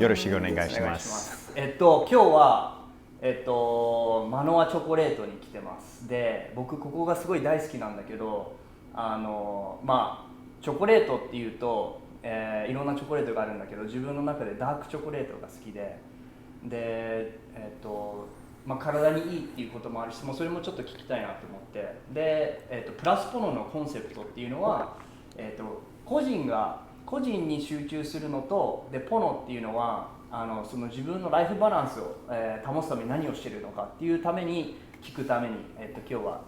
よろしくお願いします。今日はマノアチョコレートに来てます。で、僕ここがすごい大好きなんだけど、チョコレートっていうと、いろんなチョコレートがあるんだけど、自分の中でダークチョコレートが好きで、体にいいっていうこともあるし、もうそれもちょっと聞きたいなと思って、で、プラスポノのコンセプトっていうのは、個人に集中するのと、でポノっていうのはその自分のライフバランスを、保つために何をしているのかっていうために聞くために、今日は、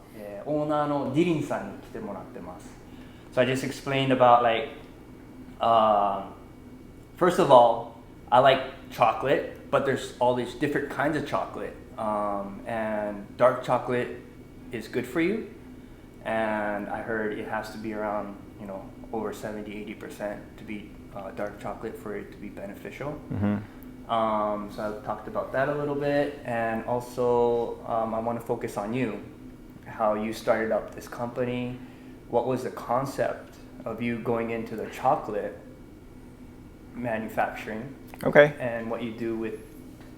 オーナーのディリンさんに来てもらってます。So I just explained about first of all, I like chocolate, but there's all these different kinds of chocolate, and dark chocolate is good for you, and I heard it has to be around, over 70-80% to be dark chocolate for it to be beneficial. So I talked about that a little bit, and also I want to focus on you, how you started up this company. What was the concept of you going into the chocolate manufacturing? Okay. And what you do with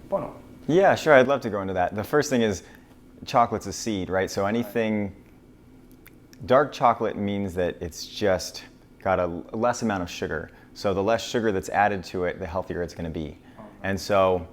Pono? Yeah, sure. I'd love to go into that. The first thing is chocolate's a seed, right? So anything dark chocolate means that it's just got a less amount of sugar. So the less sugar that's added to it, the healthier it's going to be. And so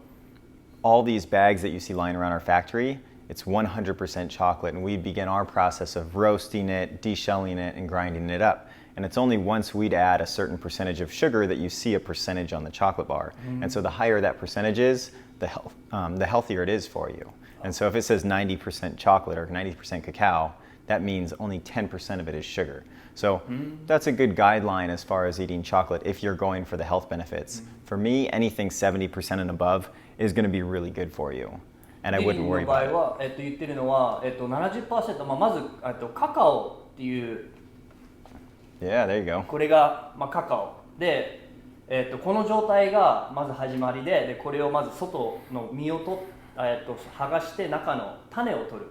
all these bags that you see lying around our factory, it's 100% chocolate, and we begin our process of roasting it, deshelling it, and grinding it up. And it's only once we'd add a certain percentage of sugar that you see a percentage on the chocolate bar. And so the higher that percentage is, the healthier it is for you. And so if it says 90% chocolate or 90% cacao, that means only 10% of it is sugar. So that's a good guideline as far as eating chocolate if you're going for the health benefits. For me, anything 70% and above is going to be really good for you. And I wouldn't worry about it. ディリンの場合は、言ってるのは、70%、まずカカオっていう Yeah, there you go. これが、カカオで、この状態がまず始まりで、これをまず外の実を剥がして中の種を取る。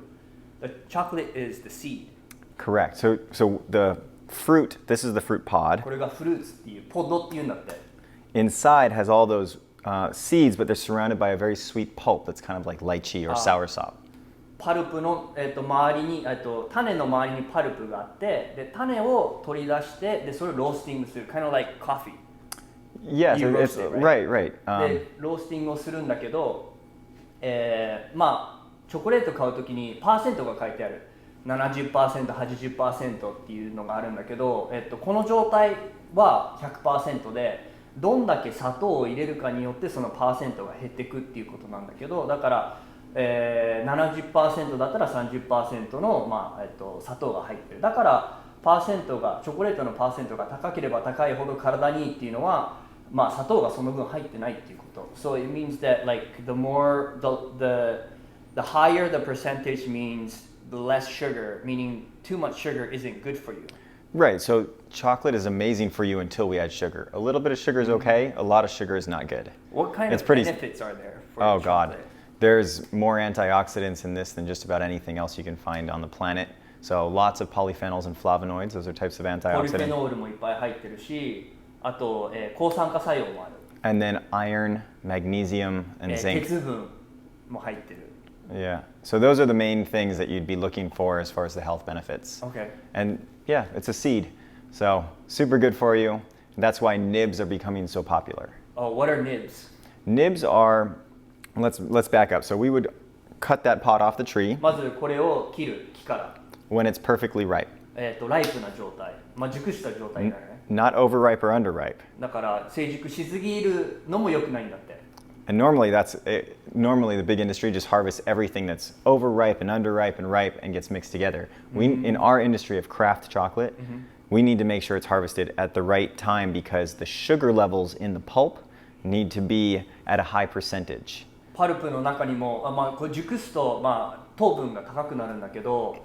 The chocolate is the seed. Correct. So the fruit, this is the fruit pod. これがフルーツっていうポッドっていうんだって。Inside has all those seeds, but they're surrounded by a very sweet pulp that's kind of like lychee or soursop. パルプの、周りに種の周りにパルプがあって、で種を取り出してでそれをロースティングする kind of like coffee. Yes, it's right. でロースティングをするんだけど、チョコレート買うときにパーセントが書いてある 70%、80% っていうのがあるんだけど、この状態は 100% でどんだけ砂糖を入れるかによってそのパーセントが減っていくっていうことなんだけど、だから、70% だったら 30% の、砂糖が入ってる。だからパーセントがチョコレートのパーセントが高ければ高いほど体にいいっていうのは、砂糖がその分入ってないっていうこと。So it means that like the higher the percentage means the less sugar, meaning too much sugar isn't good for you. Right, so chocolate is amazing for you until we add sugar. A little bit of sugar is okay, a lot of sugar is not good. What kind of benefits are there for chocolate? God. There's more antioxidants in this than just about anything else you can find on the planet. So lots of polyphenols and flavonoids, those are types of antioxidants. ポリフェノールもいっぱい入ってるし、あと、抗酸化作用もある。And then iron, magnesium, and zinc. 鉄分も入ってる。Yeah, so those are the main things that you'd be looking for as far as the health benefits. Okay. And yeah, it's a seed, so super good for you. That's why nibs are becoming so popular. Oh, what are nibs? Nibs are, let's back up. So we would cut that pod off the tree まずこれを切る木から。when it's perfectly ripe. ライプな状態、熟した状態になるね。Not overripe or underripe. だから成熟しすぎるのも良くないんだって。And normally the big industry just harvests everything that's overripe and underripe and ripe and gets mixed together. In our industry of craft chocolate, we need to make sure it's harvested at the right time because the sugar levels in the pulp need to be at a high percentage. パルプの中にも、これ熟すと、糖分が高くなるんだけど、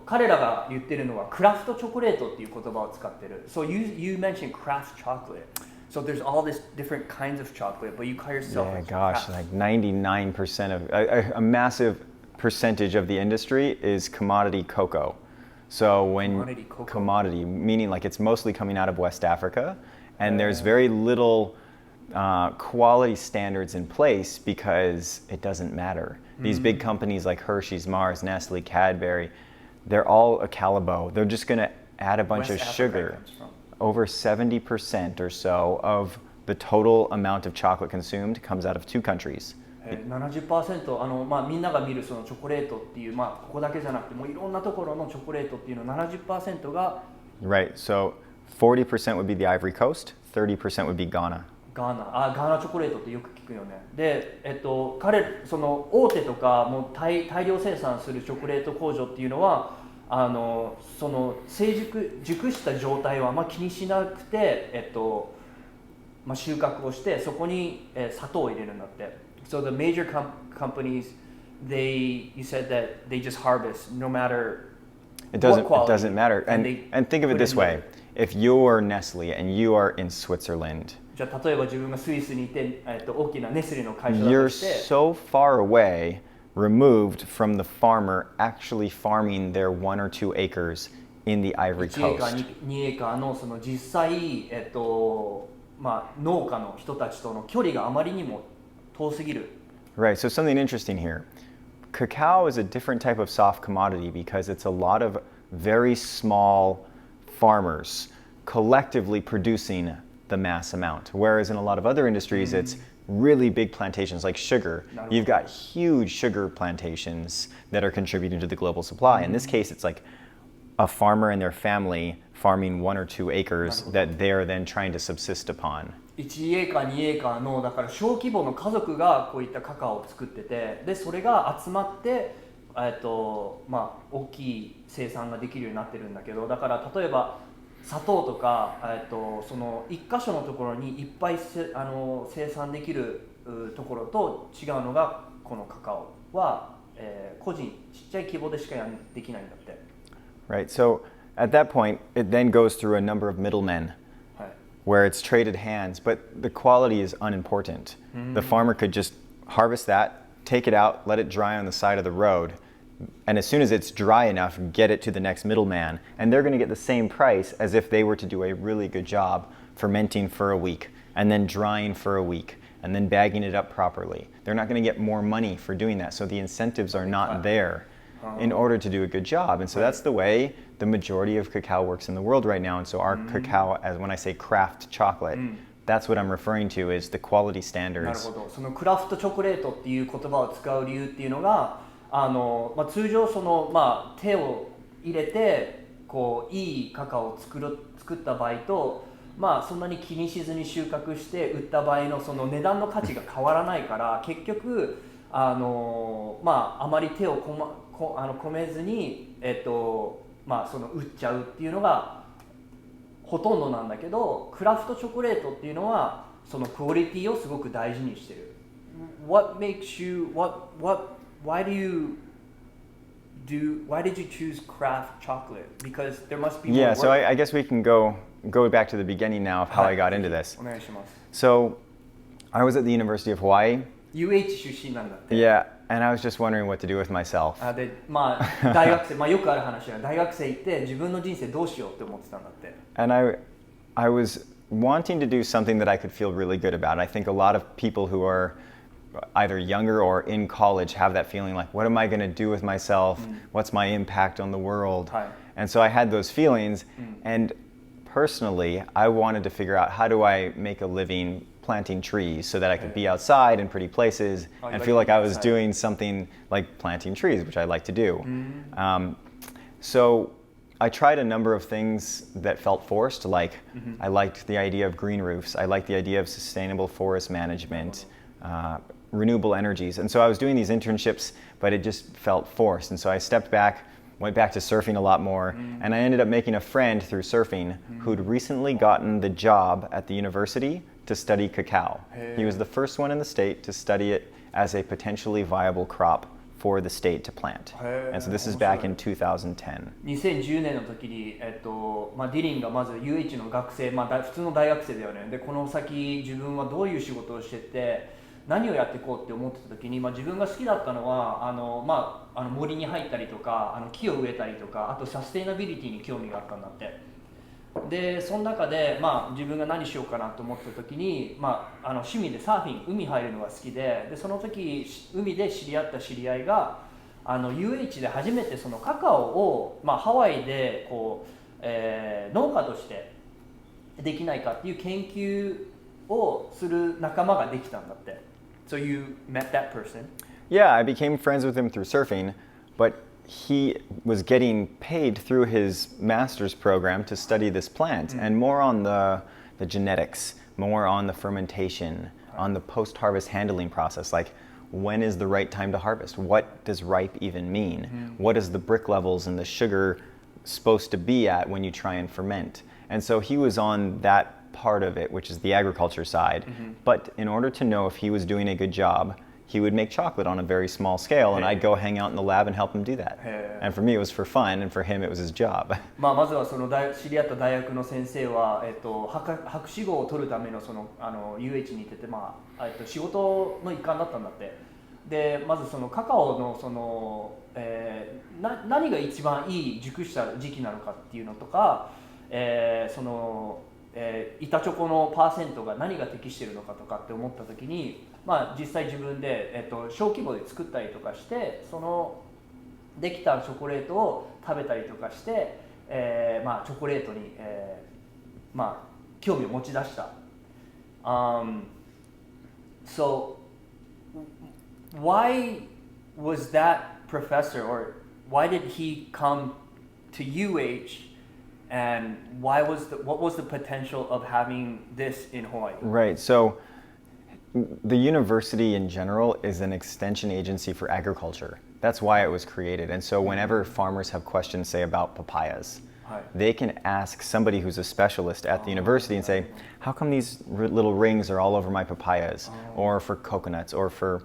彼らが言ってるのはクラフトチョコレートっていう言葉を使ってる。So you mentioned craft chocolate. So there's all this different kinds of chocolate, but you call yourself craft. Like 99% of a massive percentage of the industry is commodity cocoa. So when commodity meaning like it's mostly coming out of West Africa, and there's very little quality standards in place because it doesn't matter. These big companies like Hershey's, Mars, Nestle, Cadbury, they're all a calibo. They're just going to add a bunch of sugar. Over 70% or so of the total amount of chocolate consumed comes out of two countries. 70%みんなが見るそのチョコレートっていう、ここだけじゃなくてもういろんなところのチョコレートっていうの 70% が Right, so 40% would be the Ivory Coast, 30% would be Ghana. ガーナチョコレートってよく聞くよね。で、彼その大手とかもう大量生産するチョコレート工場っていうのはその熟した状態はあんま気にしなくて、収穫をしてそこに、砂糖を入れるんだって。So the major companies, you said that they just harvest no matter It what quality. It doesn't matter. And think of it this way. If you're Nestle and you are in Switzerland, じゃあ例えば自分がスイスにいて、大きなネスレの会社だ you're として so far away, removed from the farmer actually farming their 1 or 2 acres in the Ivory 1エーカ Coast. ー2エーカーのその実際、農家の人たちとの距離があまりにも遠すぎる。 Right, so something interesting here. Cacao is a different type of soft commodity because it's a lot of very small farmers collectively producing the mass amount. Whereas in a lot of other industries, it's really big plantations like sugar. You've got huge sugar plantations that are contributing to the global supply. In this case, it's like a farmer and their family farming 1 or 2 acres that they're then trying to subsist upon. 1エーカー2エーカーのだから小規模の家族がこういったカカオを作ってて、でそれが集まって大きい生産ができるようになってるんだけど、だから例えば砂糖とかその1箇所のところにいっぱい生産できるところと違うのがこのカカオは、個人ちっちゃい規模でしかできないんだって。 Right, so at that point, it then goes through a number of middlemen. Where it's traded hands, but the quality is unimportant. The farmer could just harvest that, take it out, let it dry on the side of the road, and as soon as it's dry enough, get it to the next middleman, and they're going to get the same price as if they were to do a really good job fermenting for a week, and then drying for a week, and then bagging it up properly. They're not going to get more money for doing that, so the incentives are not there in order to do a good job. And so that's the way the majority of cacao works in the world right now. And so our cacao, as when I say craft chocolate, that's what I'm referring to is the quality なる standards. ほど。そのクラフトチョコレートっていう言葉を使う理由っていうのが通常その、手を入れてこういいカカオを作った場合と、そんなに気にしずに収穫して売った場合のその値段の価値が変わらないから結局あまり手を込めずに、その売っちゃうっていうのがほとんどなんだけど、クラフトチョコレートっていうのはそのクオリティをすごく大事にしてる。Why did you choose craft chocolate? Because there must be more Yeah, work. so I guess we can go back to the beginning now of how I got into this. お願いします。 So I was at the University of Hawaii. UH 出身なんだって。Yeah, and I was just wondering what to do with myself. で、大学生、よくある話が大学生行って自分の人生どうしようって思ってたんだって。And I was wanting to do something that I could feel really good about. I think a lot of people who are either younger or in college have that feeling like, what am I going to do with myself? What's my impact on the world? And so I had those feelings. And personally, I wanted to figure out how do I make a living planting trees so that I could be outside in pretty places and feel like I was doing something like planting trees, which I like to do. So I tried a number of things that felt forced, like I liked the idea of green roofs. I liked the idea of sustainable forest management, renewable energies. And so I was doing these internships, but it just felt forced. And so I stepped back, went back to surfing a lot more, and I ended up making a friend through surfing who'd recently gotten the job at the university to study cacao. He was the first one in the state to study it as a potentially viable crop for the state to plant. And so this is back in 2010. 2010年の時に、ディリンがまず UH の学生、普通の大学生だよね。で、この先自分はどういう仕事をしてて何をやっていこうって思ってた時に、自分が好きだったのは森に入ったりとか木を植えたりとか、あとサステイナビリティに興味があったんだって。でその中で、自分が何しようかなと思った時に、趣味でサーフィン海入るのが好きで、その時海で知り合った知り合いがUH で初めてそのカカオを、ハワイでこう、農家としてできないかっていう研究をする仲間ができたんだって。So you met that person? Yeah, I became friends with him through surfing, but he was getting paid through his master's program to study this plant and more on the genetics, more on the fermentation, on the post-harvest handling process, like when is the right time to harvest? What does ripe even mean? What is the brick levels and the sugar supposed to be at when you try and ferment? And so he was on that part of it, which is the agriculture side. But in order to know if he was doing a good job, he would make chocolate on a very small scale, and I'd go hang out in the lab and help him do that. And for me, it was for fun, and for him, it was his job. まずはその知り合った大学の先生は、博士号を取るためのそのUH に行ってて、仕事の一環だったんだって。でまずそのカカオのその、何が一番いい熟した時期なのかっていうのとか、その板チョコのパーセントが何が適しているのかとかって思った時に、実際自分で、小規模で作ったりとかして、そのできたチョコレートを食べたりとかして、チョコレートに、興味を持ち出した。So why was that professor, or why did he come to UH? And what was the potential of having this in Hawaii? Right. So the university in general is an extension agency for agriculture. That's why it was created. And so whenever farmers have questions, say about papayas, they can ask somebody who's a specialist at the university and say, how come these little rings are all over my papayas? Or for coconuts, or for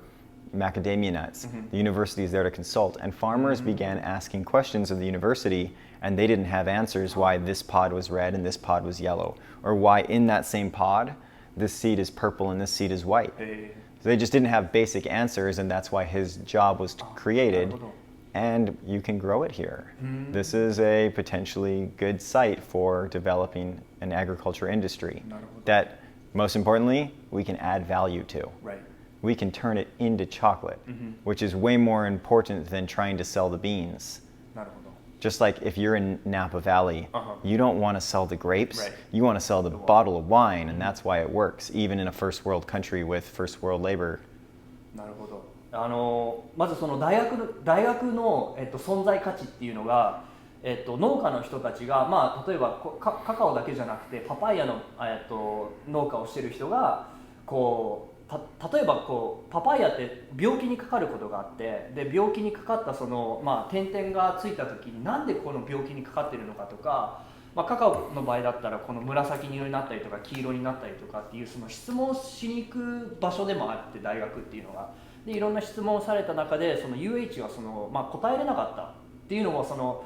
macadamia nuts. The university is there to consult. And farmers began asking questions of the university, and they didn't have answers why this pod was red and this pod was yellow, or why in that same pod this seed is purple and this seed is white. So they just didn't have basic answers, and that's why his job was created, and you can grow it here. This is a potentially good site for developing an agriculture industry that, most importantly, we can add value to. Right. We can turn it into chocolate, which is way more important than trying to sell the beans. Just like if you're in Napa Valley, you don't want to sell the grapes, you want to sell the bottle of wine, and that's why it works, even in a first world country with first world labor. なるほど。まずその大学の、存在価値っていうのが、農家の人たちが、例えばカカオだけじゃなくてパパイヤの、農家をしてる人がこう例えばこうパパイヤって病気にかかることがあって、で病気にかかったその、点々がついた時になんでこの病気にかかってるのかとか、カカオの場合だったらこの紫色になったりとか黄色になったりとかっていうその質問しに行く場所でもあって、大学っていうのがでいろんな質問をされた中でその UH はその、答えれなかったっていうのもその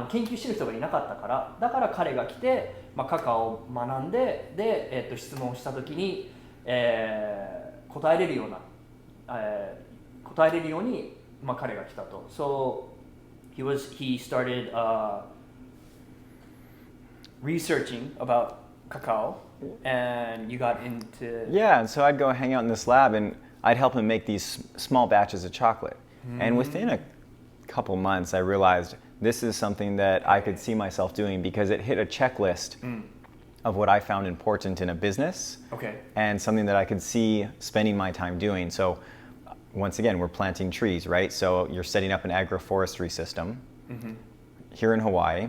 研究してる人がいなかったから、だから彼が来て、カカオを学んで、で、質問をした時に答えれるように、彼が来たと。So he started researching about cacao, and you got into Yeah, and so I'd go hang out in this lab, and I'd help him make these small batches of chocolate. And within a couple months, I realized this is something that I could see myself doing because it hit a checklist of what I found important in a business, and something that I could see spending my time doing. So once again, we're planting trees, right? So you're setting up an agroforestry system here in Hawaii,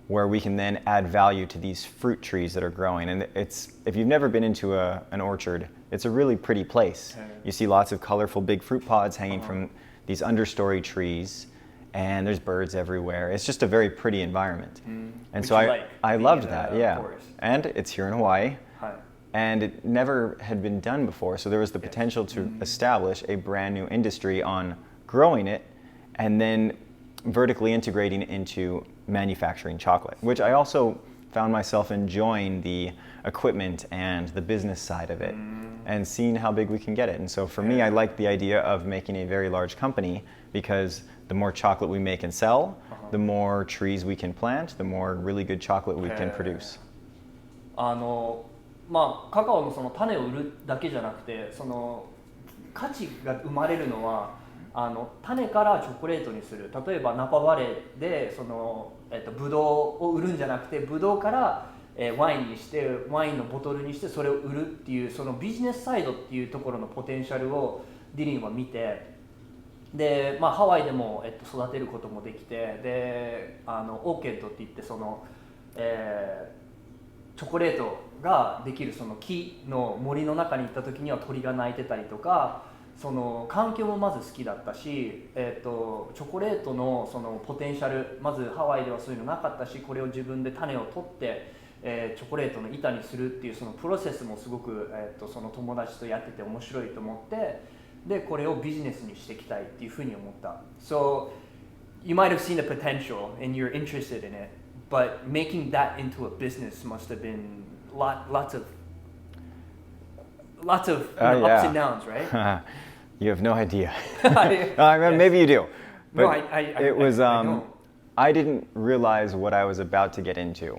where we can then add value to these fruit trees that are growing. And it's, if you've never been into an orchard, it's a really pretty place. You see lots of colorful big fruit pods hanging from these understory trees, and there's birds everywhere. It's just a very pretty environment. And so I loved that, yeah. And it's here in Hawaii, and it never had been done before, so there was the potential to establish a brand new industry on growing it and then vertically integrating into manufacturing chocolate, which I also found myself enjoying the equipment and the business side of it and seeing how big we can get it. And so for me, I like the idea of making a very large company because the more chocolate we make and sell, the more trees we can plant, the more really good chocolate we can produce. まあ、カカオのその種を売るだけじゃなくて、その価値が生まれるのは種からチョコレートにする。例えばナパバレーでその、ブドウを売るんじゃなくて、ブドウから、ワインにしてワインのボトルにしてそれを売るっていう、そのビジネスサイドっていうところのポテンシャルをディリンは見て、で、まあ、ハワイでも、育てることもできて、でオーケッドっていってその、チョコレートができるその木の森の中に行った時には鳥が鳴いてたりとか、その環境もまず好きだったし、チョコレートのそのポテンシャル、まずハワイではそういうのなかったし、これを自分で種を取って、チョコレートの板にするっていうそのプロセスもすごく、その友達とやってて面白いと思って、でこれをビジネスにしていきたいっていうふうに思った。So you might have seen the potential and you're interested in it, but making that into a business must have been lots of ups and downs, right? You have no idea. Maybe you do. But No, it was, I don't. I didn't realize what I was about to get into.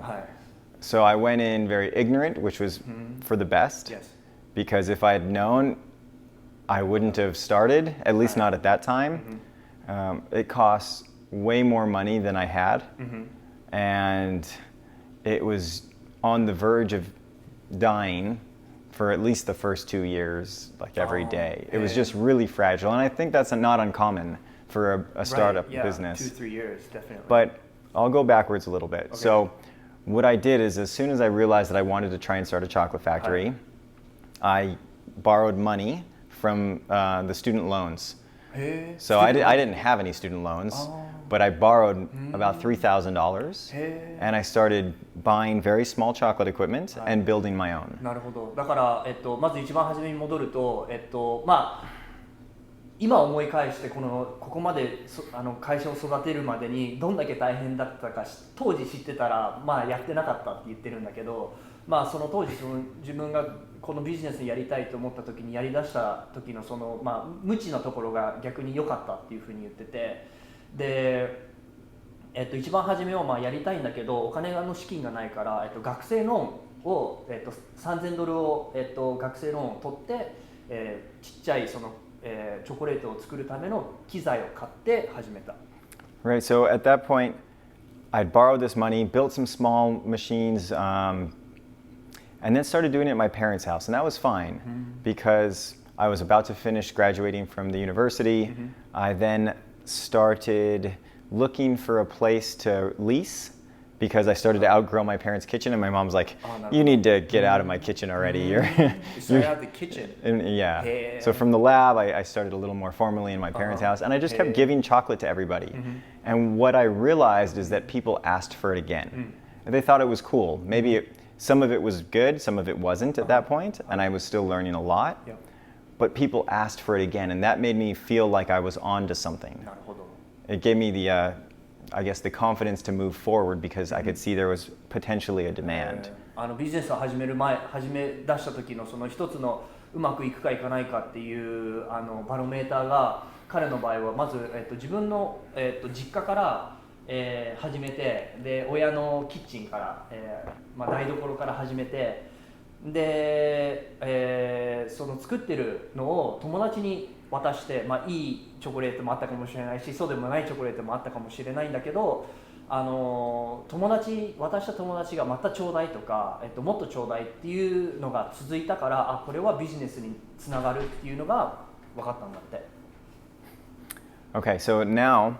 So I went in very ignorant, which was for the best. Yes. Because if I had known, I wouldn't have started, at least not at that time. It costs way more money than I had. And it was on the verge of dying for at least the first 2 years, like every day. It was just really fragile. And I think that's not uncommon for a startup business. 2-3 years, definitely. But I'll go backwards a little bit. So what I did is as soon as I realized that I wanted to try and start a chocolate factory, I borrowed money from the student loans. So I didn't have any student loans, but I borrowed about $3,000 and I started buying very small chocolate equipment and building my own. なるほど。だから、まず一番初めに戻ると、まあ今思い返してここまで会社を育てるまでにどんだけ大変だったか当時知ってたら、まあ、やってなかったって言ってるんだけど、まあ、その当時自分がこのビジネスやりたいと思った時にやりだした時のまあ、無知なところが逆に良かったっていうふうに言ってて、で、一番初めはまあやりたいんだけどお金の資金がないから、学生ローンを、$3,000を、学生ローンを取って、ちっちゃいチョコレートを作るための機材を買って始めた。Right, so at that point, I'd borrowed this money, built some small machines, and then started doing it at my parents' house. And that was fine because I was about to finish graduating from the university. I then started looking for a place to lease because I started to outgrow my parents' kitchen, and my mom's like, "You need to get out of my kitchen already." You started out of the kitchen. Yeah. So from the lab, I started a little more formally in my parents' house, and I just kept giving chocolate to everybody. And what I realized is that people asked for it again. They thought it was cool. Maybe some of it was good, some of it wasn't at that point, and I was still learning a lot. But people asked for it again, and that made me feel like I was on to something. It gave me the I guess the confidence to move forward because I could see there was potentially a demand. ビジネスを始め出した時のその一つのうまくいくかいかないかっていうバロメーターが彼の場合はまず、自分の、実家から、始めて、で親のキッチンから、まあ、台所から始めて、で、その作ってるのを友達に渡して、まあ、いいチョコレートもあったかもしれないし、そうでもないチョコレートもあったかもしれないんだけど、渡した友達がまたちょうだいとか、もっとちょうだいっていうのが続いたから、これはビジネスにつながるっていうのが分かったんだって。Okay, so now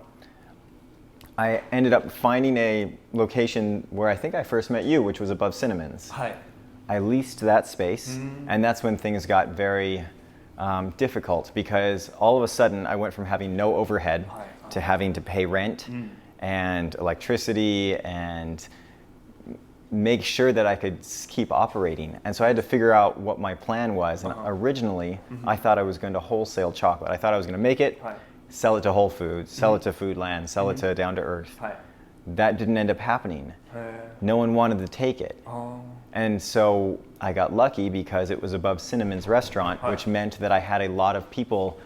I ended up finding a location where I think I first met you, which was above Cinnamon's. I leased that space, and that's when things got very difficult because all of a sudden I went from having no overhead to having to pay rent and electricity and make sure that I could keep operating. And so I had to figure out what my plan was. And originally, I thought I was going to wholesale chocolate. I thought I was going to make it, sell it to Whole Foods, sell it to Foodland, sell it to Down to Earth. that didn't end up happening. No one wanted to take it. And so I got lucky because it was above Cinnamon's restaurant, which meant that I had a lot of people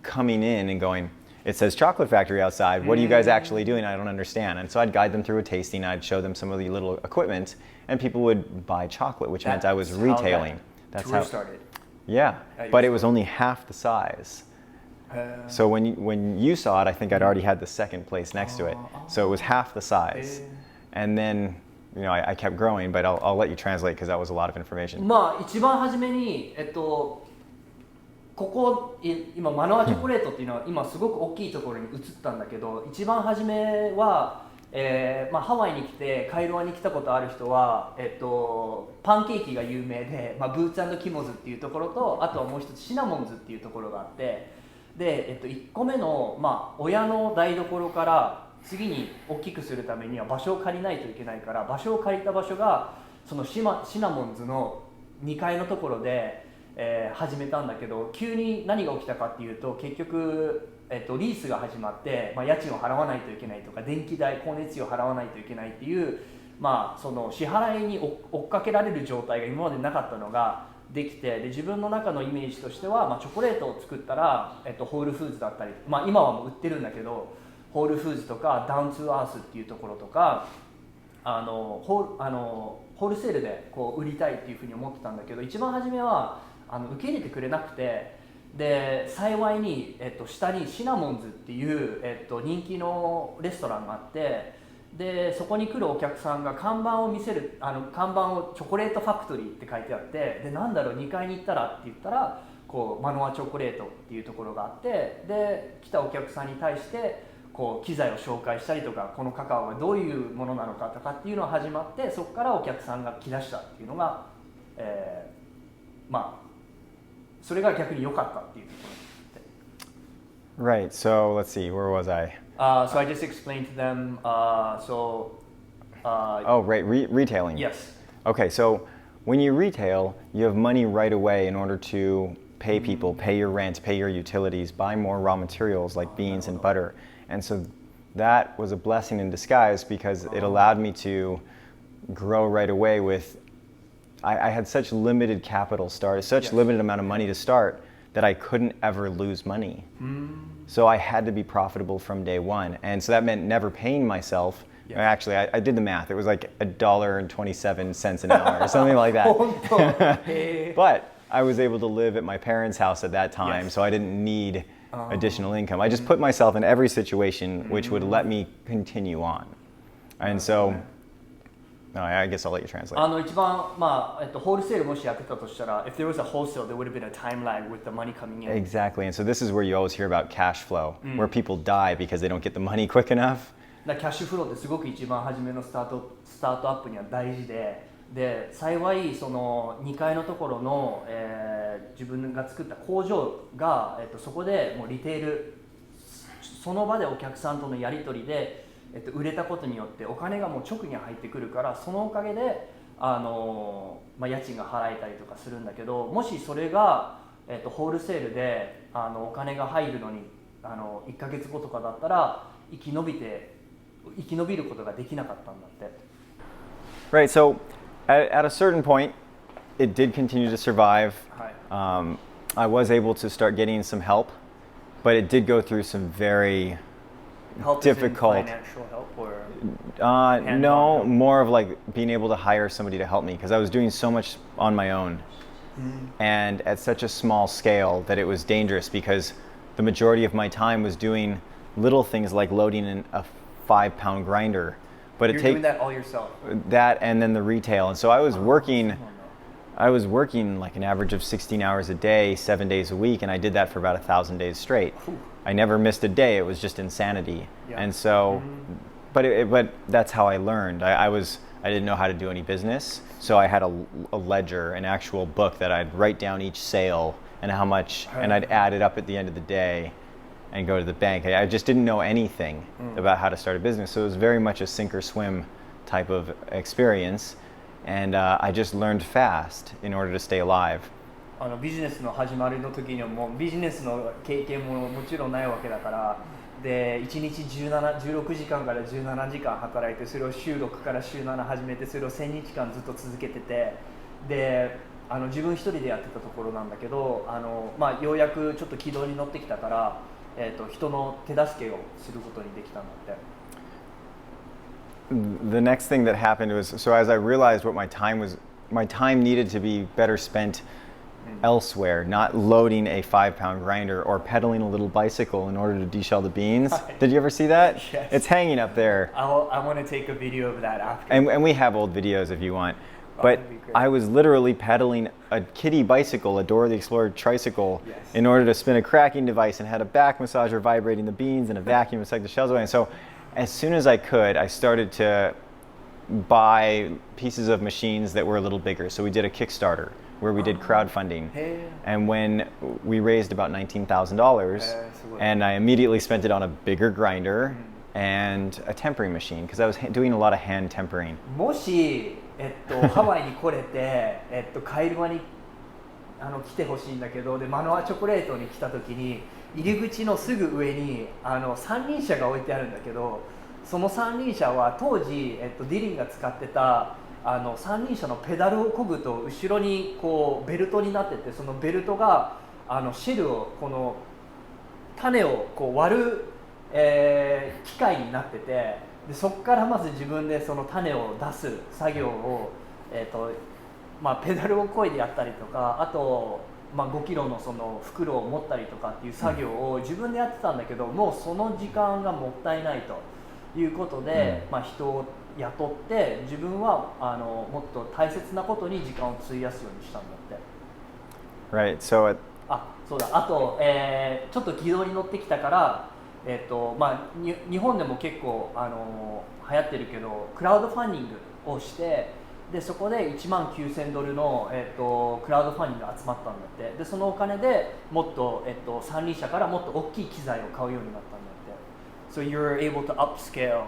coming in and going, it says Chocolate Factory outside, what are you guys actually doing? I don't understand. And so I'd guide them through a tasting, I'd show them some of the little equipment, and people would buy chocolate, which meant I was retailing. That's how it started. Yeah, but it was only half the size. So when you saw it, I think I'd already had the second place next to it. So it was half the size. And then, I kept growing, but I'll let you translate because that was a lot of information. まあ一番初めにここ今マノアチョコレートっていうのは今すごく大きいところに移ったんだけど、一番初めは、ハワイに来てカイロアに来たことある人は、パンケーキが有名で、ブーツ&キモズっていうところと、あとはもう一つシナモンズっていうところがあって、で、1個目の、親の台所から次に大きくするためには場所を借りないといけないから、場所を借りた場所がそのシナモンズの2階のところで、始めたんだけど、急に何が起きたかっていうと、結局、リースが始まって、家賃を払わないといけないとか、電気代、光熱費を払わないといけないっていう、その支払いに追っかけられる状態が今までなかったのができて、で自分の中のイメージとしては、チョコレートを作ったら、ホールフーズだったり、今はもう売ってるんだけど、ホールフーズとかダウントゥーアースっていうところとか、ホールセールでこう売りたいっていうふうに思ってたんだけど、一番初めは受け入れてくれなくて、で幸いに、下にシナモンズっていう、人気のレストランがあって、でそこに来るお客さんが看板を見せる、看板をチョコレートファクトリーって書いてあって、でなんだろう2階に行ったらって言ったらこうマノアチョコレートっていうところがあって、で来たお客さんに対してこう機材を紹介したりとか、このカカオがどういうものなのかとかっていうのが始まって、そこからお客さんが来だしたっていうのが、それが逆に良かったっていうところで。Right, so let's see, where was I? So I just explained to them, retailing. Yes. Okay, so when you retail, you have money right away in order to pay people, pay your rent, pay your utilities, buy more raw materials like beans and butter. And so that was a blessing in disguise because it allowed me to grow right away with, I had such limited capital start, such limited amount of money to start that I couldn't ever lose money. So I had to be profitable from day one. And so that meant never paying myself. Yes. Actually, I did the math. It was like $1.27 an hour or something like that. But I was able to live at my parents' house at that time, so I didn't need additional income. I just put myself in every situation which would let me continue on. And so, I guess I'll let you translate. 一番、ホールセールもしやってたとしたら、if there was a wholesale, there would have been a time lag with the money coming in. Exactly, and so this is where you always hear about cash flow, where people die because they don't get the money quick enough. キャッシュフローってすごく一番初めのスタートアップには大事で、幸いその2階のところの、自分が作った工場が、そこでもうリテール、その場でお客さんとのやり取りで、売れたことによってお金がもう直に入ってくるから、そのおかげで家賃が払えたりとかするんだけど、もしそれが、ホールセールでお金が入るのに1ヶ月後とかだったら生き延びることができなかったんだって。Right, so at a certain point, it did continue to survive. I was able to start getting some help, but it did go through some very difficult. Financial help or no, more of like being able to hire somebody to help me because I was doing so much on my own and at such a small scale that it was dangerous because the majority of my time was doing little things like loading in a 5-pound grinder. But you're doing that all yourself. That and then the retail, and so I was working like an average of 16 hours a day, 7 days a week, and I did that for about 1,000 days straight. I never missed a day. It was just insanity. And so, but that's how I learned. I didn't know how to do any business, so I had a ledger, an actual book that I'd write down each sale and how much, and I'd add it up at the end of the day and go to the bank. I just didn't know anything about how to start a business, so it was very much a sink or swim type of experience, and I just learned fast in order to stay alive. ビジネスの始まりの時にはもうビジネスの経験ももちろんないわけだから、で1日16時間から17時間働いて、それを週6から週7始めて、それを1000日間ずっと続けてて、で自分一人でやってたところなんだけど、ようやくちょっと軌道に乗ってきたから、人の手助けをすることにできたんだって。The next thing that happened was, so as I realized what my time needed to be better spent elsewhere, not loading a 5-pound grinder or pedaling a little bicycle in order to deshell the beans. Did you ever see that? Yes. It's hanging up there. I want to take a video of that after. And we have old videos if you want. But I was literally pedaling a kiddie bicycle, a Dora the Explorer tricycle, Yes. in order to spin a cracking device, and had a back massager vibrating the beans and a vacuum to suck the shells away. And so as soon as I could, I started to buy pieces of machines that were a little bigger. So we did a Kickstarter where we did crowdfunding. And when we raised about $19,000, and I immediately spent it on a bigger grinder and a tempering machine, because I was doing a lot of hand tempering. もし、ハワイに来れて、カイルアに来てほしいんだけど、でマノアチョコレートに来た時に入り口のすぐ上に三輪車が置いてあるんだけど、その三輪車は当時、ディリンが使ってた三輪車のペダルを漕ぐと後ろにこうベルトになってて、そのベルトが汁をこの種をこう割る、機械になってて、でそこからまず自分でその種を出す作業を、ペダルを漕いでやったりとか、あと、5キロのその袋を持ったりとかっていう作業を自分でやってたんだけど、もうその時間がもったいないということで、人を雇って自分はもっと大切なことに時間を費やすようにしたんだって。Right. So そうだ。あと、ちょっと軌道に乗ってきたから、日本でも結構流行ってるけど、クラウドファンディングをして、でそこで$19,000の、クラウドファンディングが集まったんだって。でそのお金でもっと、三輪車からもっと大きい機材を買うようになったんだって。So you're able to upscale,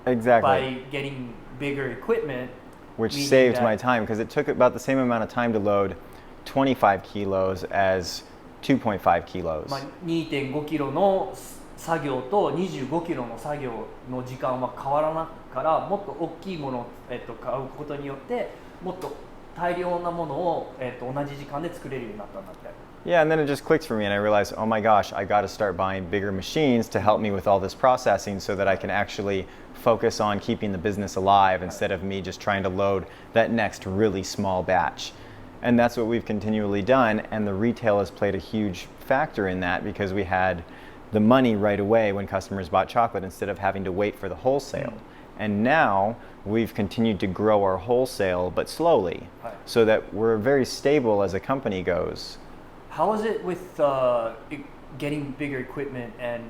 exactly. by getting bigger equipment, which saved my time, because it took about the same amount of time to load 25 kilos as 2.5 kilos. 2.5 キロの作業と25キロの作業の時間は変わらないから、もっと大きいものを、買うことによってもっと大量なものを、同じ時間で作れるようになったんだって。Yeah, and then it just clicked for me, and I realized, oh my gosh, I got to start buying bigger machines to help me with all this processing, so that I can actually focus on keeping the business alive instead of me just trying to load that next really small batch. And that's what we've continually done, and the retail has played a huge factor in that, because we had the money right away when customers bought chocolate instead of having to wait for the wholesale. And now we've continued to grow our wholesale, but slowly, so that we're very stable as a company goes. How was it with getting bigger equipment and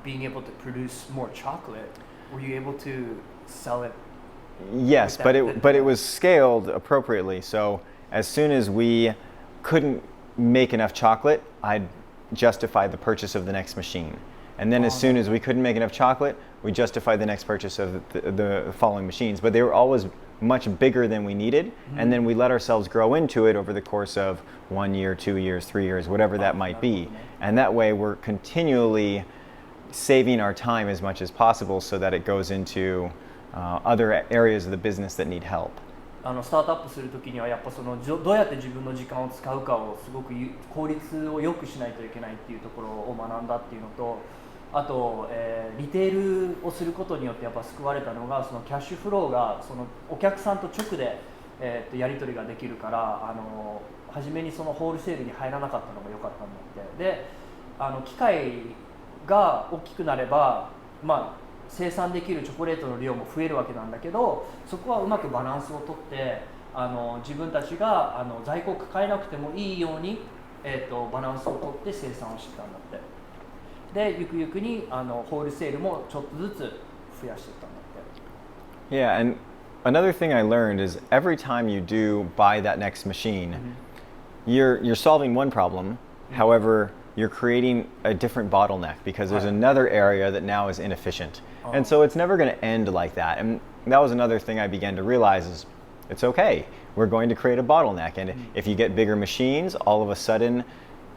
being able to produce more chocolate? Were you able to sell it? Yes, but it was scaled appropriately. So as soon as we couldn't make enough chocolate, I'd justify the purchase of the next machine. And then as soon as we couldn't make enough chocolate, we justified the next purchase of the following machines. But they were always much bigger than we needed, and then we let ourselves grow into it over the course of 1 year, 2 years, 3 years, whatever that might be. And that way we're continually saving our time as much as possible, so that it goes into other areas of the business that need help. スタートアップするときにはやっぱそのどうやって自分の時間を使うかをすごく効率を良くしないといけないっていうところを学んだっていうのと、あと、リテールをすることによってやっぱ救われたのが、そのキャッシュフローがそのお客さんと直で、やり取りができるから、初めにそのホールセールに入らなかったのが良かったんだって。で、機械が大きくなれば、生産できるチョコレートの量も増えるわけなんだけど、そこはうまくバランスをとって、自分たちが在庫を抱えなくてもいいように、バランスをとって生産をしてたんだって。で、ゆくゆくにホールセールもちょっとずつ増やしていったんだって。Yeah, and another thing I learned is every time you do buy that next machine, you're solving one problem. However, you're creating a different bottleneck, because there's another area that now is inefficient. And so it's never going to end like that. And that was another thing I began to realize is it's okay. We're going to create a bottleneck. And if you get bigger machines, all of a sudden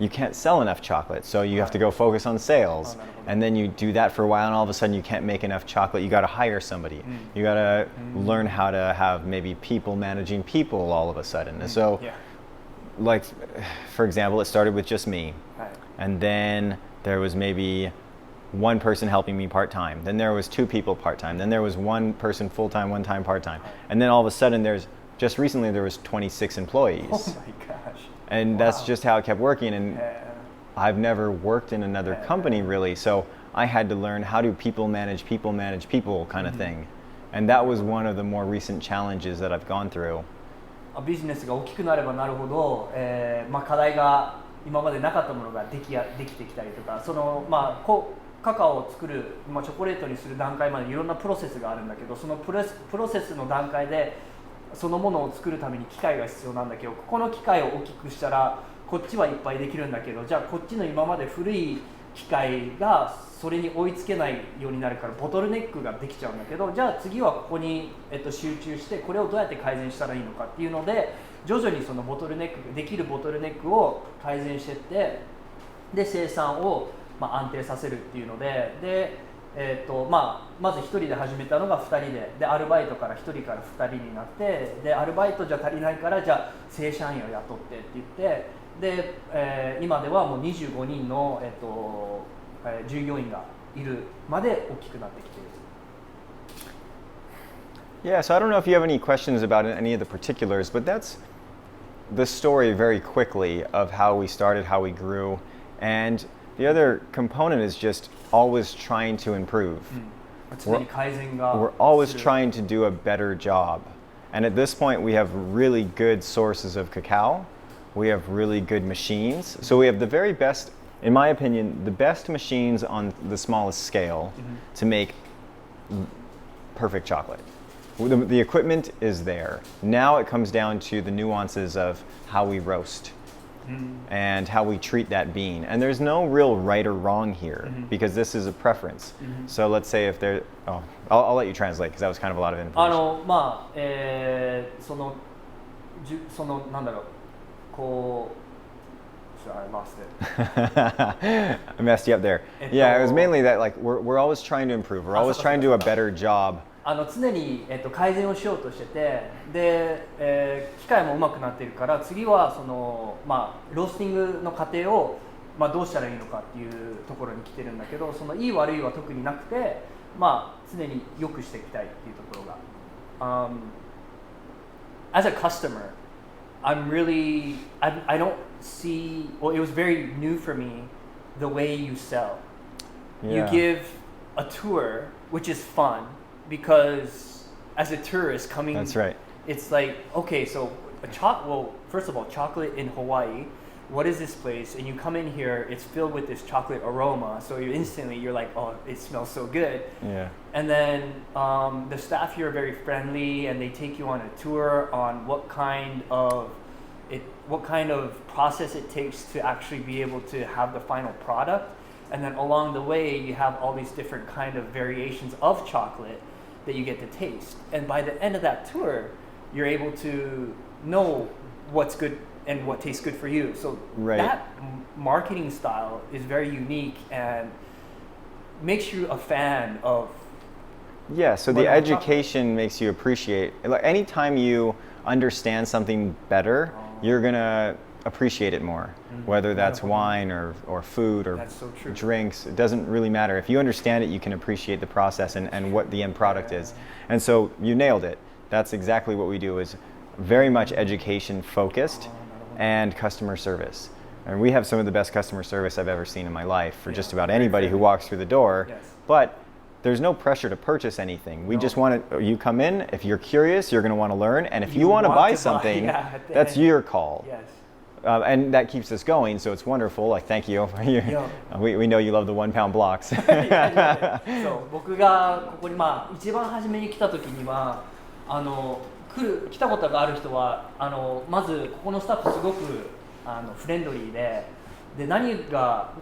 you can't sell enough chocolate, so you have to go focus on sales. And then you do that for a while, and all of a sudden you can't make enough chocolate. You got to hire somebody. You got to learn how to have maybe people managing people all of a sudden. And so, like, for example, it started with just me. And then there was maybe one person helping me part-time. Then there was two people part-time. Then there was one person full-time, one time part-time. And then all of a sudden just recently there was 26 employees. Oh my gosh. And that's just how it kept working. And I've never worked in another company really, so I had to learn how do people manage people kind of thing. And that was one of the more recent challenges that I've gone through. ビジネスが大きくなればなるほど、課題が今までなかったものができてきたりとか、カカオを作る、チョコレートにする段階までいろんなプロセスがあるんだけど、そのプロセスの段階でそのものを作るために機械が必要なんだけど、ここの機械を大きくしたらこっちはいっぱいできるんだけど、じゃあこっちの今まで古い機械がそれに追いつけないようになるからボトルネックができちゃうんだけど、じゃあ次はここに、集中してこれをどうやって改善したらいいのかっていうので、徐々にそのできるボトルネックを改善していって、で生産を安定させるっていうので、まず1人で始めたのが2人で、アルバイトから1人から2人になって、でアルバイトじゃ足りないからじゃあ正社員を雇ってって言って、で、今ではもう25人の、従業員がいるまで大きくなってきている。Yeah, so I don't know if you have any questions about any of the particulars, but that's the story very quickly of how we started, how we grew, and the other component is just always trying to improve. We're always trying to do a better job. And at this point, we have really good sources of cacao. We have really good machines. So we have the very best, in my opinion, the best machines on the smallest scale to make perfect chocolate. The equipment is there. Now it comes down to the nuances of how we roast. And how we treat that bean. And there's no real right or wrong here because this is a preference. So let's say if there, I'll let you translate because that was kind of a lot of information. なんだろう、こう、I lost it. I messed you up there. Yeah, it was mainly that like we're always trying to improve. We're always trying to do a better job. 常に、改善をしようとしてて、で、機械も上手くなっているから、次はその、ロースティングの過程を、どうしたらいいのかっていうところに来てるんだけど、そのいい悪いは特になくて、常に良くしていきたいっていうところが。As a customer, I don't see, well, it was very new for me, the way you sell. You give a tour, which is fun.Because as a tourist coming, that's right. It's like, okay, so first of all, chocolate in Hawaii. What is this place? And you come in here, it's filled with this chocolate aroma. So you're like, oh, it smells so good. Yeah. And then the staff here are very friendly, and they take you on a tour on what kind of process it takes to actually be able to have the final product. And then along the way, you have all these different kind of variations of chocolate.That you get to taste, and by the end of that tour, you're able to know what's good and what tastes good for you. So that marketing style is very unique and makes you a fan of. Yeah, so the education makes you appreciate. Like anytime you understand something better, you're gonna appreciate it more. Whether that's wine or food or drinks, it doesn't really matter. If you understand it, you can appreciate the process and what the end product is. And so you nailed it. That's exactly what we do, is very much education focused and customer service. And we have some of the best customer service I've ever seen in my life for just about anybody who walks through the door. But there's no pressure to purchase anything. We just want to, you come in, if you're curious, you're going to want to learn. And if you want to buy something, that's your call. And that keeps us going, so it's wonderful. Like, thank you. We know you love the 1 pound blocks. そう僕がここに一番初めに来た時には来たことがある人はまずここのスタッフすごくフレンドリーで何が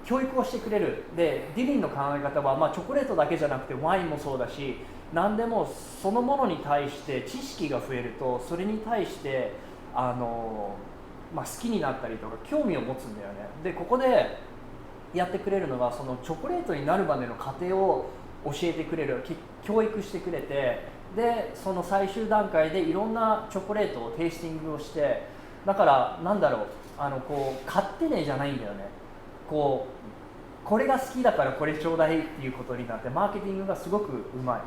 教育をしてくれる。でディリンの考え方は、チョコレートだけじゃなくてワインもそうだし、何でもそのものに対して知識が増えると、それに対して好きになったりとか興味を持つんだよね。でここでやってくれるのがそのチョコレートになるまでの過程を教えてくれる、教育してくれて、でその最終段階でいろんなチョコレートをテイスティングをして、だからなんだろう、こう買ってねじゃないんだよね。これが好きだからこれちょうだいっていうことになって、マーケティングがすごくうまい。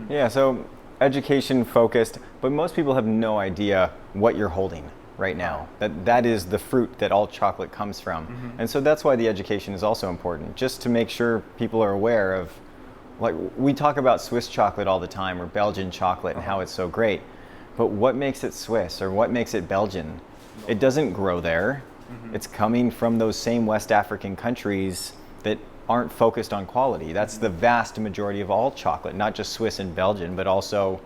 Yeah, so education focused, but most people have no idea what you're holding right now. That is the fruit that all chocolate comes from. And so that's why the education is also important, just to make sure people are aware of, like, we talk about Swiss chocolate all the time or Belgian chocolate and how it's so great, but what makes it Swiss or what makes it Belgian? It doesn't grow there. It's coming from those same West African countries that aren't focused on quality. That's the vast majority of all chocolate, not just Swiss and Belgian, but also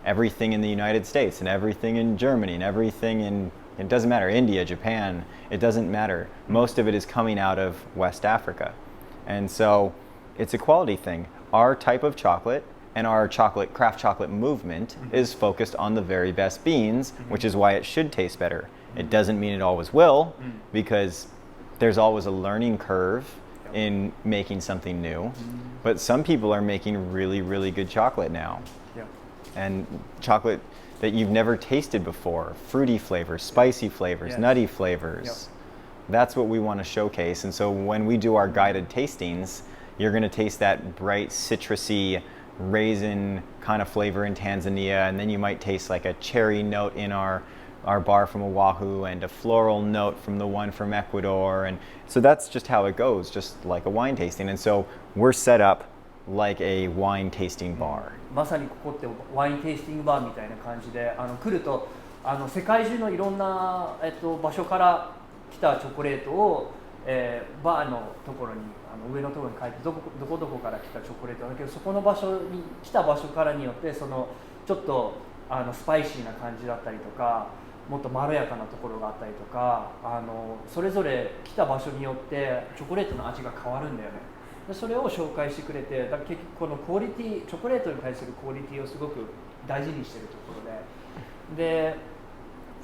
everything in the United States and everything in Germany and everything in, it doesn't matter, India, Japan, it doesn't matter. Most of it is coming out of West Africa. And so it's a quality thing. Our type of chocolate and our craft chocolate movement is focused on the very best beans, which is why it should taste better. It doesn't mean it always will, because there's always a learning curve in making something new. But some people are making really, really good chocolate now. Yeah. And chocolate that you've never tasted before, fruity flavors, spicy flavors, nutty flavors. That's what we want to showcase. And so when we do our guided tastings, you're going to taste that bright, citrusy, raisin kind of flavor in Tanzania, and then you might taste like a cherry note in our bar from Oahu, and a floral note from the one from Ecuador. And so that's just how it goes, just like a wine tasting. And so we're set up like a wine tasting bar. まさにここってワインテイスティングバーみたいな感じで、来ると世界中のいろんな、場所から来たチョコレートを、バーのところに上のところに書いて、どこから来たチョコレートだけど、そこの場所に来た場所からによって、そのちょっとスパイシーな感じだったりとか、もっとまろやかなところがあったりとか、それぞれ来た場所によってチョコレートの味が変わるんだよね。でそれを紹介してくれて、だ結局このクオリティ、チョコレートに対するクオリティをすごく大事にしているところで、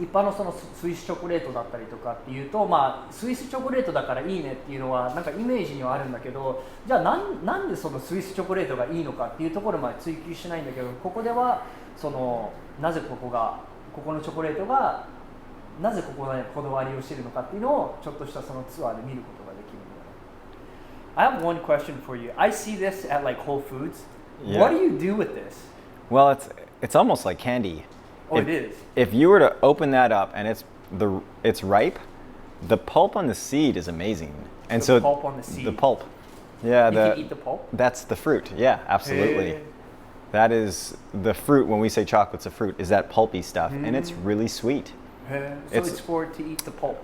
一般のそのスイスチョコレートだったりとかっていうと、スイスチョコレートだからいいねっていうのはなんかイメージにはあるんだけど、じゃあなんでそのスイスチョコレートがいいのかっていうところまで追求しないんだけど、ここではそのなぜここのチョコレートがなぜここでこだわりをしているのかっていうのをちょっとしたそのツアーで見ることができるので。I have one question for you. I see this at like Whole Foods. Yeah. What do you do with this? Well, it's almost like candy. Oh, it is. If you were to open that up and it's ripe, the pulp on the seed is amazing. And The pulp on the seed. The pulp. Yeah, You can eat the pulp? That's the fruit. Yeah, absolutely. Hey. That is the fruit. When we say chocolate's a fruit, is that pulpy stuff, and it's really sweet. So it's for to eat the pulp.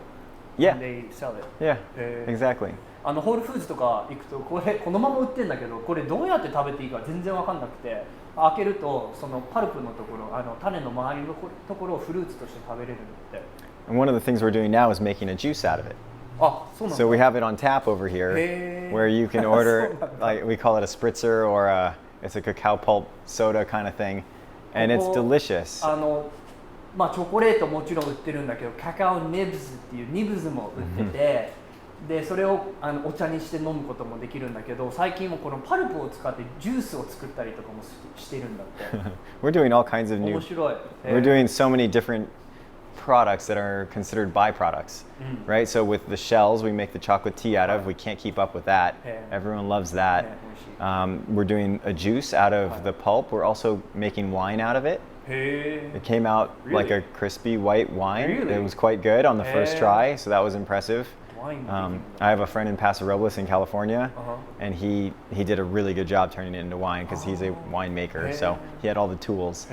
Yeah. And they sell it. Yeah, Hey. exactly. ホールフーズとか行くとこのまま売ってるんだけど、これどうやって食べていいか全然わかんなくて、開けるとそのパルプのところ、種の周りのところをフルーツとして食べれるんだって。And one of the things we're doing now is making a juice out of it. あ、そうなんだ。So we have it on tap over here, Hey. where you can order, like we call it a spritzer, or it's a cacao pulp soda kind of thing, and it's delicious. チョコレートもちろん売ってるんだけど、カカオニブズっていうニブズも売ってて。でそれをお茶にして飲むこともできるんだけど、最近もこのパルプを使ってジュースを作ったりとかもしているんだって。We're doing all kinds of new. 面白い。We're doing so many different products that are considered byproducts, right? So with the shells we make the chocolate tea out of, we can't keep up with that. Everyone loves that. We're doing a juice out of the pulp. We're also making wine out of it. It came out like a crispy white wine. It was quite good on the first try, so that was impressive. I have a friend in Paso Robles in California, and he did a really good job turning it into wine because he's a winemaker, so he had all the tools.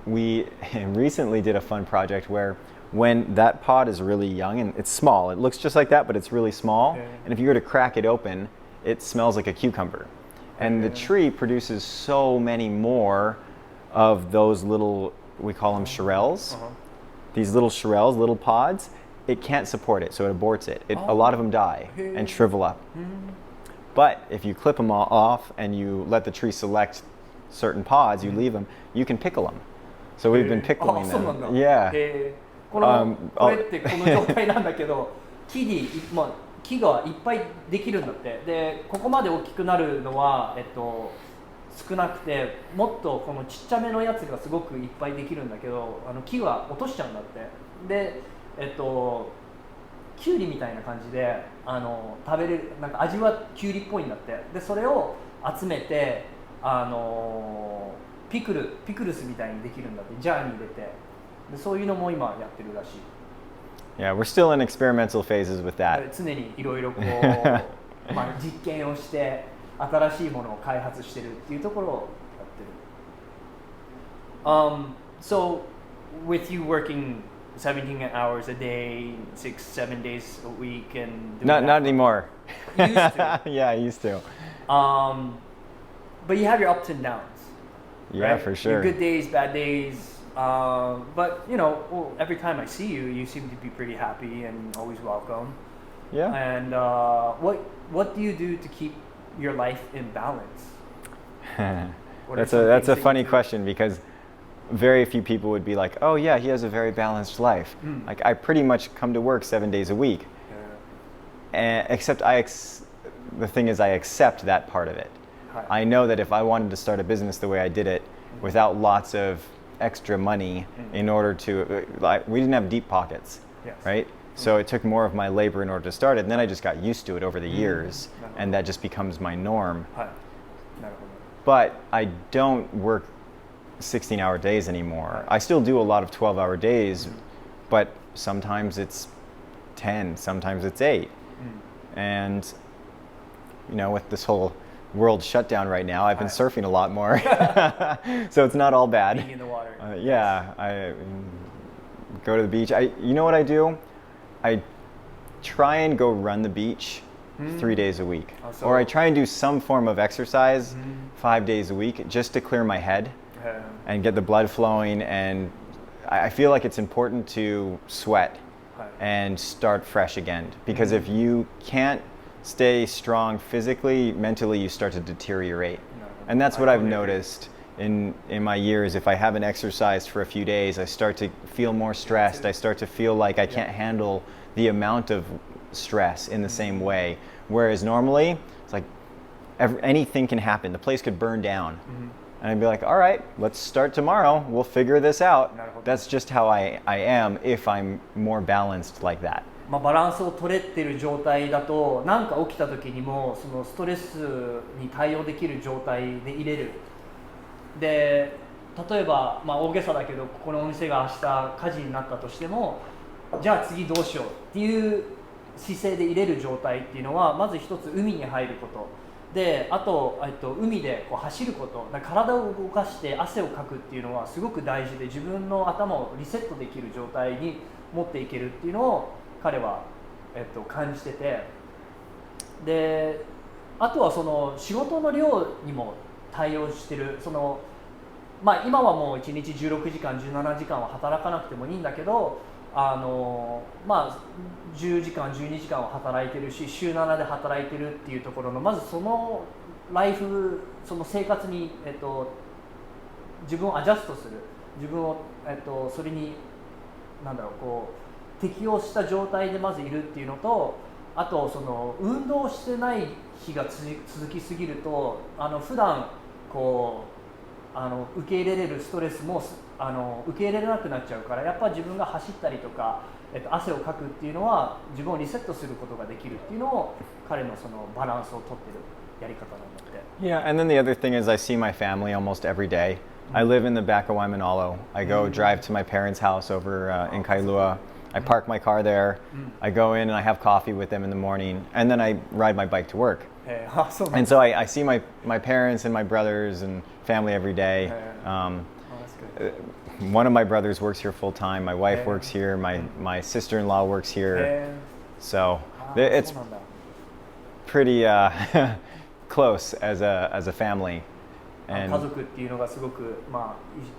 We recently did a fun project where when that pod is really young and it's small, it looks just like that, but it's really small, and if you were to crack it open, it smells like a cucumber. And the tree produces so many more of those little, we call them shirelles, these little shirelles, little pods. It can't support it, so it aborts it. A lot of them die and shrivel up. But if you clip them all off and you let the tree select certain pods, you leave them, you can pickle them. So we've been pickling そうなんだ。 them. Yeah. これってこの状態なんだけど、木がいっぱいできるんだって。で、ここまで大きくなるのは、少なくて、もっとこのちっちゃめのやつがすごくいっぱいできるんだけど、木は落としちゃうんだって。で、キュウリみたいな感じで食べれる、なんか味はキュウリっぽいんだって。で、それを集めてピクルスみたいにできるんだって。ジャーに入れて、でそういうのも今やってるらしい。Yeah, we're still in experimental phases with that. 常にいろいろこう実験をして新しいものを開発してるっていうところをやってる。So with you working 17 hours a day, 6-7 days a week, and Not anymore. You used to. Yeah, I used to. But you have your ups and downs. Yeah, right? for sure. Your good days, bad days. But every time I see you, you seem to be pretty happy and always welcome. Yeah. And what do you do to keep your life in balance? That's a funny question because very few people would be like, oh yeah, he has a very balanced life. Like I pretty much come to work 7 days a week. And except the thing is I accept that part of it. I know that if I wanted to start a business the way I did it without lots of extra money in order to, we didn't have deep pockets, right? So it took more of my labor in order to start it, and then I just got used to it over the years, and that just becomes my norm. But I don't work 16-hour days anymore. I still do a lot of 12-hour days, but sometimes it's 10, sometimes it's 8. And with this whole world shutdown right now, I've been surfing a lot more. So it's not all bad. Being in the water. Yeah, I go to the beach. You know what I do? I try and go run the beach 3 days a week. Or I try and do some form of exercise 5 days a week just to clear my head and get the blood flowing. And I feel like it's important to sweat and start fresh again. Because if you can't stay strong physically, mentally you start to deteriorate. And that's what I've noticed in my years. If I haven't exercised for a few days, I start to feel more stressed. I start to feel like I can't handle the amount of stress in the same way. Whereas normally, it's like anything can happen. The place could burn down. And I'd be like, all right, let's start tomorrow. We'll figure this out. That's just how I am if I'm more balanced like that. バランスを取れてる状態だと、何か起きた時にもそのストレスに対応できる状態でいれる。で、例えば、大げさだけど、ここのお店が明日火事になったとしても、じゃあ次どうしようっていう姿勢でいれる状態っていうのは、まず一つ海に入ることで、あと、海でこう走ること、体を動かして汗をかくっていうのはすごく大事で、自分の頭をリセットできる状態に持っていけるっていうのを彼は、感じてて、で、あとはその仕事の量にも対応してる。今はもう1日16時間17時間は働かなくてもいいんだけど、10時間12時間は働いてるし、週7で働いてるっていうところの、まずそのライフ、その生活に、自分をアジャストする、自分を、それに適応した状態でまずいるっていうのと、あとその運動してない日が続きすぎると、普段こう受け入れれるストレスも受け入れれなくなっちゃうから、やっぱ自分が走ったりとか、汗をかくっていうのは自分をリセットすることができるっていうのを、彼のそのバランスをとってるやり方なんだって。Yeah, and then the other thing is I see my family almost every day. I live in the back of Manoa. I go drive to my parents' house over in Kailua. I park my car there. I go in and I have coffee with them in the morning, and then I ride my bike to work. And so I see my parents and my brothers and family every day. One of my brothers works here full time. My wife works here. My sister-in-law works here. So it's pretty close as a family. 家族っていうのがすごく、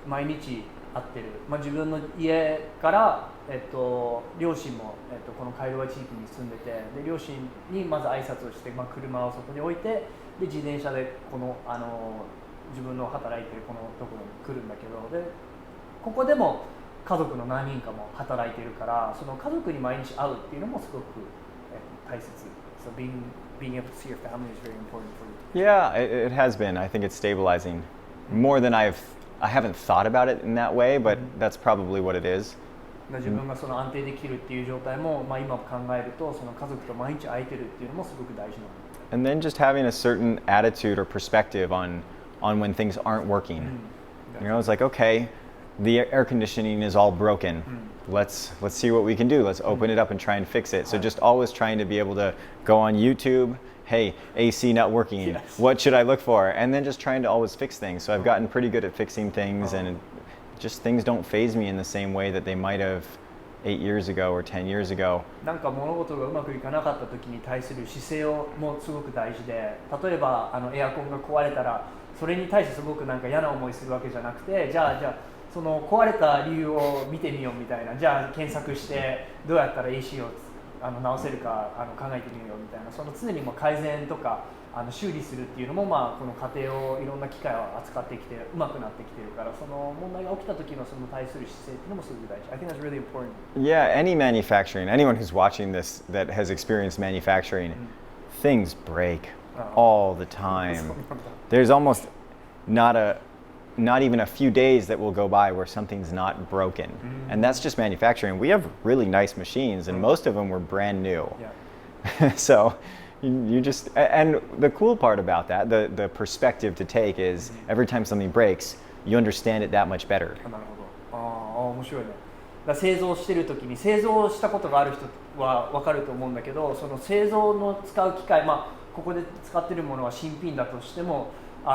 毎日会ってる。自分の家から、両親も、このカイロワ地域に住んでて、で両親にまず挨拶をして、車を外に置いて、で自転車でこの、自分の働いてるこのところに来るんだけど、でここでも家族の何人かも働いてるから、その家族に毎日会うっていうのもすごく大切。So being able to see your family is very important for you. Yeah, it has been. I think it's stabilizing more than I haven't thought about it in that way, but that's probably what it is. 自分がその安定できるっていう状態も、まあ、今考えるとその家族と毎日会えてるっていうのもすごく大事なの。And then just having a certain attitude or perspective on when things aren't working. You know, it's like, okay, the air conditioning is all broken. Let's see what we can do. Let's open it up and try and fix it. So just always trying to be able to go on YouTube. Hey, AC not working. Yes. What should I look for? And then just trying to always fix things. So I've gotten pretty good at fixing things, and just things don't faze me in the same way that they might have 8 years ago or 10 years ago. なんか物事がうまくいかなかった時に対する姿勢をもすごく大事で、例えばエアコンが壊れたらそれに対してすごくなんか嫌な思いするわけじゃなくて、じゃあその壊れた理由を見てみようみたいな、じゃあ検索してどうやったら AC を直せるか考えてみようみたいな、その常に改善とか修理するっていうのも、まあ、この過程をいろんな機械を扱ってきてうまくなってきてるから、その問題が起きた時のその対する姿勢っていうのもすごく大事。I think that's really important. Yeah, any manufacturing, anyone who's watching this that has experienced manufacturing, things break all the time. There's almost not even a few days that will go by where something's not broken. And that's just manufacturing. We have really nice machines, and most of them were brand new. Yeah. So you just, and the cool part about that, the perspective to take is every time something breaks, you understand it that much better. なるほど。面白いね。だから製造してる時に、製造したことがある人は分かると思うんだけど、その製造の使う機械、まあここで使ってるものは新品だとしても、必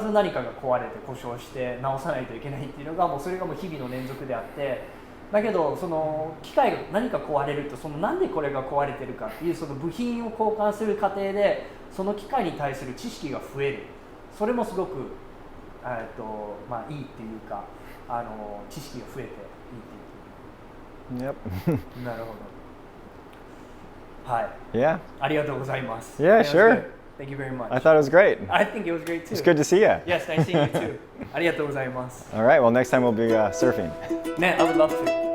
ず何かが壊れて故障して直さないといけないっていうのが、もうそれがもう日々の連続であって、だけどその機械が何か壊れると、そのなんでこれが壊れてるかっていうその部品を交換する過程でその機械に対する知識が増える。それもすごくまあいいっていうか、知識が増えていいっていう。Yep. なるほど。はい。Yeah. ありがとうございます。Yeah, sure. Thank you very much. I thought it was great. I think it was great too. It's good to see you. Yes, nice seeing you too. ありがとうございます。All right, well, next time we'll be surfing. ね、I would love to.